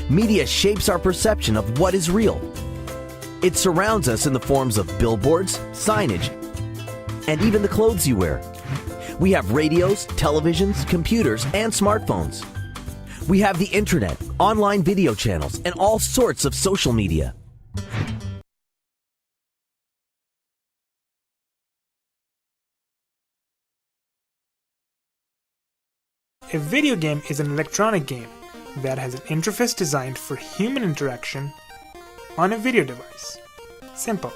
Media shapes our perception of what is real. It surrounds us in the forms of billboards, signage, and even the clothes you wear. We have radios, televisions, computers, and smartphones. We have the internet, online video channels, and all sorts of social media. A video game is an electronic game that has an interface designed for human interaction on a video device. Simple.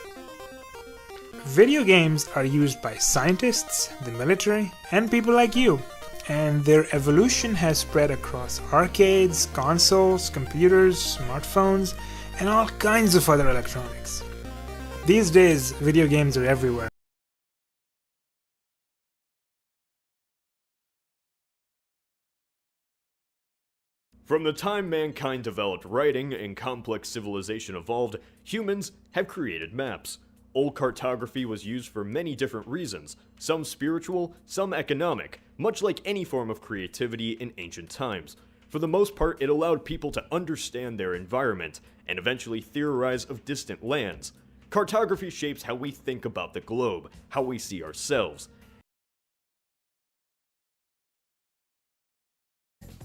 Video games are used by scientists, the military, and people like you, and their evolution has spread across arcades, consoles, computers, smartphones, and all kinds of other electronics. These days, video games are everywhere. From the time mankind developed writing and complex civilization evolved, humans have created maps. Old cartography was used for many different reasons, some spiritual, some economic, much like any form of creativity in ancient times. For the most part, it allowed people to understand their environment and eventually theorize of distant lands. Cartography shapes how we think about the globe, how we see ourselves.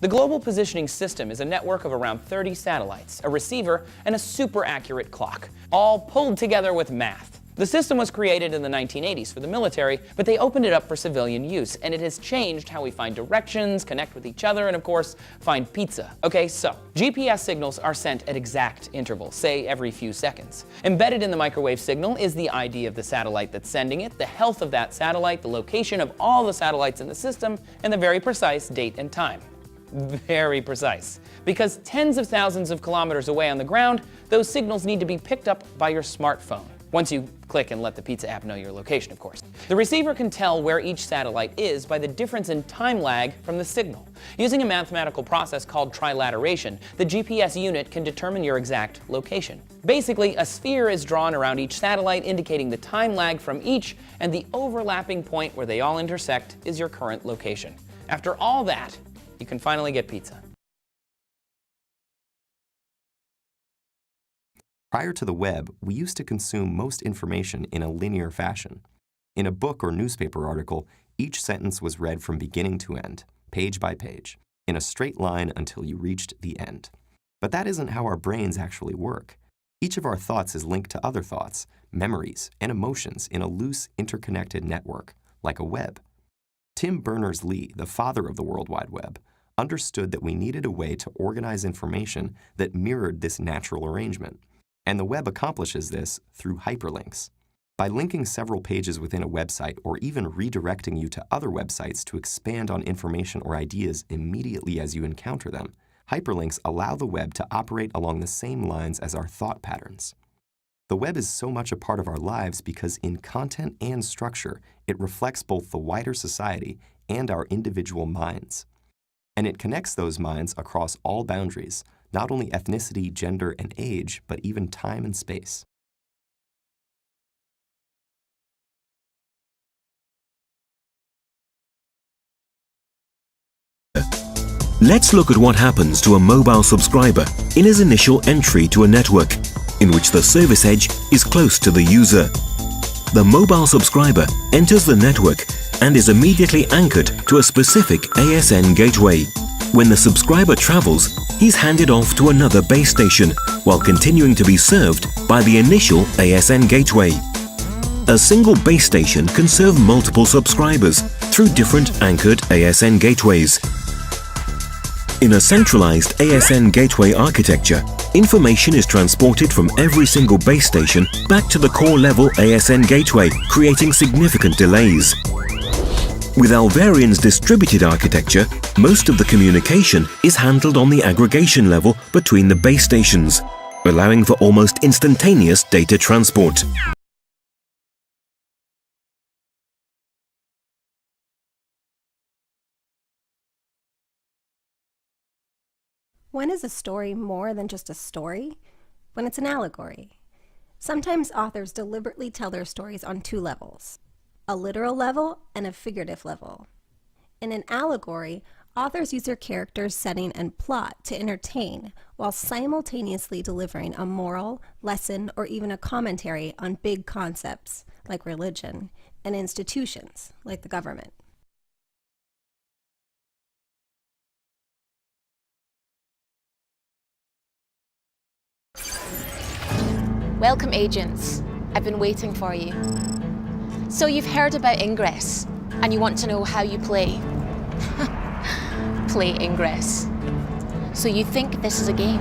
The Global Positioning System is a network of around 30 satellites, a receiver, and a super accurate clock, all pulled together with math. The system was created in the 1980s for the military, but they opened it up for civilian use, and it has changed how we find directions, connect with each other, and of course, find pizza. Okay, so GPS signals are sent at exact intervals, say every few seconds. Embedded in the microwave signal is the ID of the satellite that's sending it, the health of that satellite, the location of all the satellites in the system, and the very precise date and time. Very precise. Because tens of thousands of kilometers away on the ground, those signals need to be picked up by your smartphone. Once you click and let the pizza app know your location, of course. The receiver can tell where each satellite is by the difference in time lag from the signal. Using a mathematical process called trilateration, the GPS unit can determine your exact location. Basically, a sphere is drawn around each satellite, indicating the time lag from each, and the overlapping point where they all intersect is your current location. After all that, you can finally get pizza. Prior to the web, we used to consume most information in a linear fashion. In a book or newspaper article, each sentence was read from beginning to end, page by page, in a straight line until you reached the end. But that isn't how our brains actually work. Each of our thoughts is linked to other thoughts, memories, and emotions in a loose, interconnected network, like a web. Tim Berners-Lee, the father of the World Wide Web, understood that we needed a way to organize information that mirrored this natural arrangement. And the web accomplishes this through hyperlinks. By linking several pages within a website or even redirecting you to other websites to expand on information or ideas immediately as you encounter them, hyperlinks allow the web to operate along the same lines as our thought patterns. The web is so much a part of our lives because in content and structure, it reflects both the wider society and our individual minds. And it connects those minds across all boundaries, not only ethnicity, gender, and age, but even time and space. Let's look at what happens to a mobile subscriber in his initial entry to a network, in which the service edge is close to the user. The mobile subscriber enters the network and is immediately anchored to a specific ASN gateway. When the subscriber travels, he's handed off to another base station while continuing to be served by the initial ASN gateway. A single base station can serve multiple subscribers through different anchored ASN gateways. In a centralized ASN gateway architecture, information is transported from every single base station back to the core level ASN gateway, creating significant delays. With Alvarian's distributed architecture, most of the communication is handled on the aggregation level between the base stations, allowing for almost instantaneous data transport. When is a story more than just a story? When it's an allegory. Sometimes authors deliberately tell their stories on two levels, a literal level and a figurative level. In an allegory, Authors use their characters, setting, and plot to entertain, while simultaneously delivering a moral, lesson, or even a commentary on big concepts like religion and institutions like the government. Welcome, agents. I've been waiting for you. So you've heard about Ingress, and you want to know how you play. Play Ingress. So you think this is a game?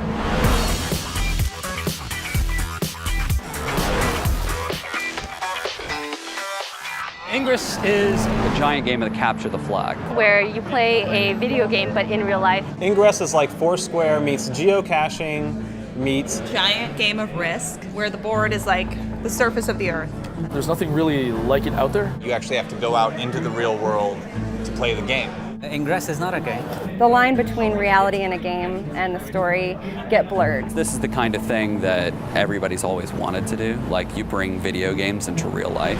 Ingress is a giant game of capture the flag, where you play a video game but in real life. Ingress is like Foursquare meets geocaching meets giant game of Risk, where the board is like the surface of the earth. There's nothing really like it out there. You actually have to go out into the real world to play the game. Ingress is not a game. The line between reality and a game and the story get blurred. This is the kind of thing that everybody's always wanted to do, like you bring video games into real life.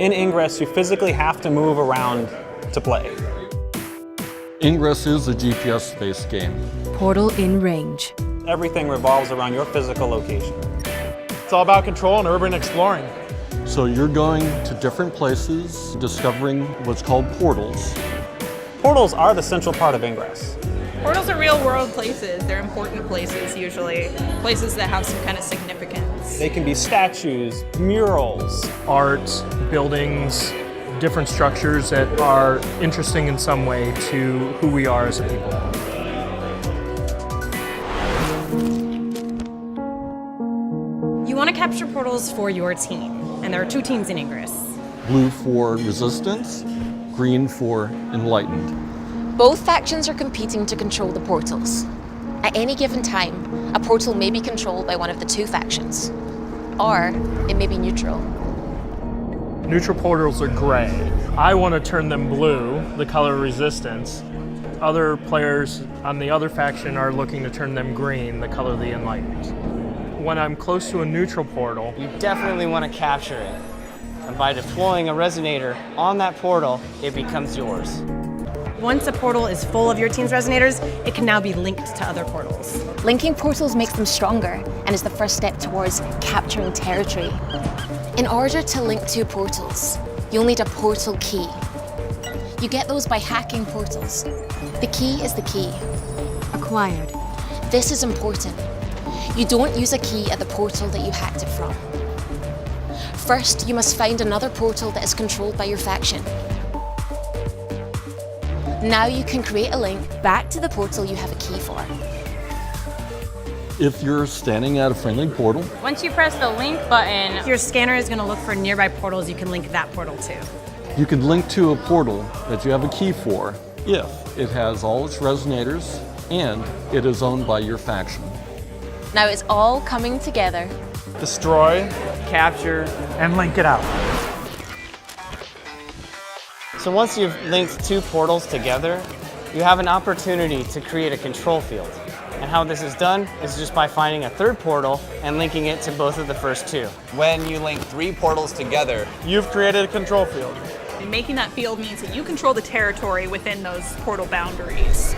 In Ingress, you physically have to move around to play. Ingress is a GPS-based game. Portal in range. Everything revolves around your physical location. It's all about control and urban exploring. So you're going to different places, discovering what's called portals. Portals are the central part of Ingress. Portals are real world places. They're important places usually. Places that have some kind of significance. They can be statues, murals, art, buildings, different structures that are interesting in some way to who we are as a people. You want to capture portals for your team, and there are 2 teams in Ingress. Blue for resistance, green for enlightened. Both factions are competing to control the portals. At any given time, a portal may be controlled by one of the 2 factions, or it may be neutral. Neutral portals are gray. I want to turn them blue, the color resistance. Other players on the other faction are looking to turn them green, the color of the enlightened. When I'm close to a neutral portal, you definitely want to capture it. And by deploying a resonator on that portal, it becomes yours. Once a portal is full of your team's resonators, it can now be linked to other portals. Linking portals makes them stronger and is the first step towards capturing territory. In order to link 2 portals, you'll need a portal key. You get those by hacking portals. The key is the key. Acquired. This is important. You don't use a key at the portal that you hacked it from. First, you must find another portal that is controlled by your faction. Now you can create a link back to the portal you have a key for. If you're standing at a friendly portal, Once you press the link button, your scanner is going to look for nearby portals you can link that portal to. you can link to a portal that you have a key for if it has all its resonators and it is owned by your faction. Now it's all coming together. destroy, Capture, and link it out. So once you've linked 2 portals together, you have an opportunity to create a control field. And how this is done is just by finding a 3rd portal and linking it to both of the first 2. When you link 3 portals together, you've created a control field. And making that field means that you control the territory within those portal boundaries.